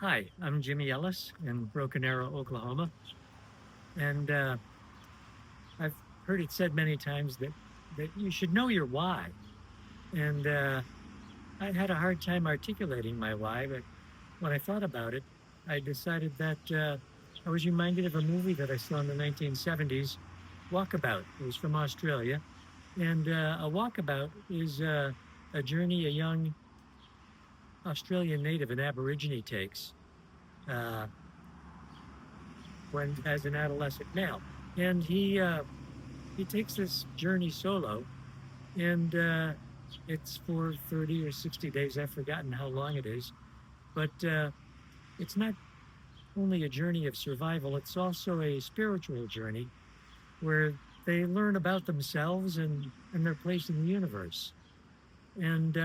Hi, I'm Jimmy Ellis in Broken Arrow, Oklahoma. And I've heard it said many times that you should know your why. And I had a hard time articulating my why, but when I thought about it, I decided that I was reminded of a movie that I saw in the 1970s, Walkabout. It was from Australia. And a walkabout is a journey a young Australian native, an Aborigine, takes. Uh, when as an adolescent male, and he takes this journey solo, and it's for 30 or 60 days. I've forgotten how long it is, but it's not only a journey of survival; it's also a spiritual journey where they learn about themselves and their place in the universe. And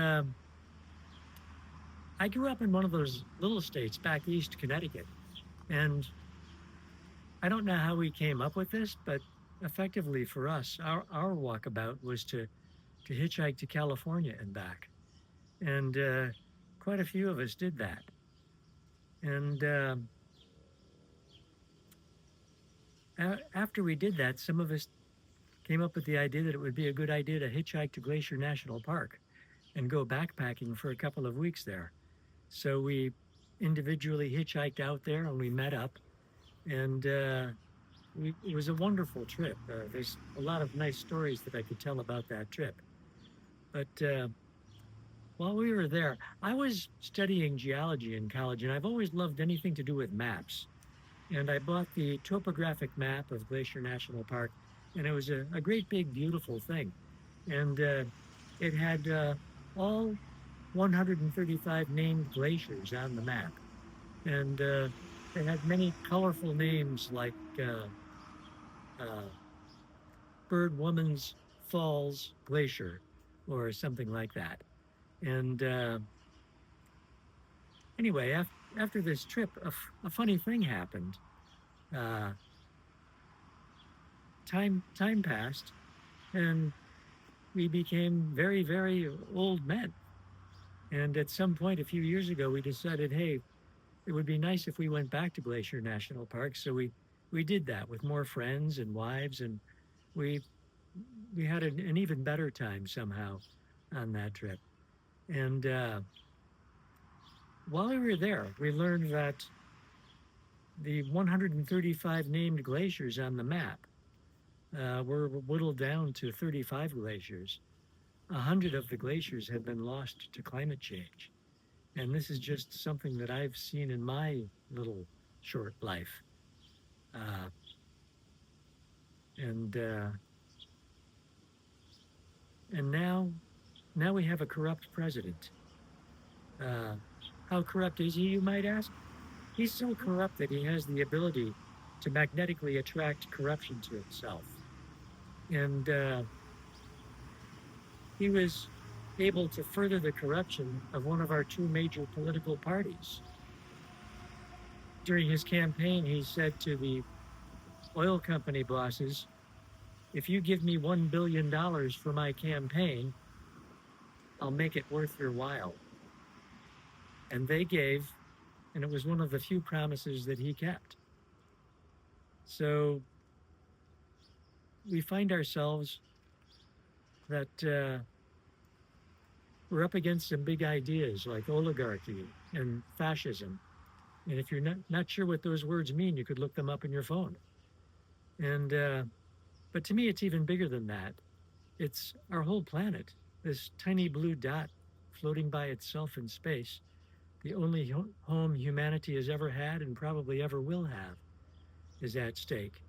I grew up in one of those little states back east, Connecticut, and I don't know how we came up with this, but effectively for us, our walkabout was to hitchhike to California and back, and quite a few of us did that. And after we did that, some of us came up with the idea that it would be a good idea to hitchhike to Glacier National Park and go backpacking for a couple of weeks there. So we individually hitchhiked out there and we met up, and it was a wonderful trip. There's a lot of nice stories that I could tell about that trip. But while we were there, I was studying geology in college, and I've always loved anything to do with maps. And I bought the topographic map of Glacier National Park, and it was a great big beautiful thing. And it had all 135 named glaciers on the map, and it had many colorful names like uh, Bird Woman's Falls Glacier or something like that. And anyway, after this trip, a funny thing happened. Uh, time passed, and we became very old men. And at some point a few years ago, we decided, hey, it would be nice if we went back to Glacier National Park. So we did that with more friends and wives, and we we had an even better time somehow on that trip. And while we were there, we learned that the 135 named glaciers on the map were whittled down to 35 glaciers. 100 of the glaciers have been lost to climate change. And this is just something that I've seen in my little short life. Uh, and and now we have a corrupt president. Uh, how corrupt is he, you might ask? He's so corrupt that he has the ability to magnetically attract corruption to himself. And he was able to further the corruption of one of our two major political parties. During his campaign, he said to the oil company bosses, if you give me $1 billion for my campaign, I'll make it worth your while. And they gave, and it was one of the few promises that he kept. So we find ourselves that we're up against some big ideas like oligarchy and fascism. And if you're not sure what those words mean, you could look them up in your phone. And but to me, it's even bigger than that. It's our whole planet, this tiny blue dot floating by itself in space, the only home humanity has ever had and probably ever will have, is at stake.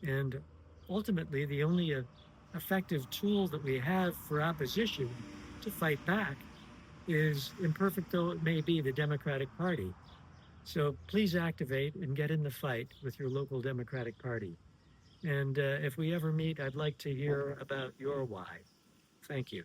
And ultimately, the only effective tool that we have for opposition to fight back is, imperfect though it may be, the Democratic Party. So please activate and get in the fight with your local Democratic Party. And if we ever meet, I'd like to hear about your why. Thank you.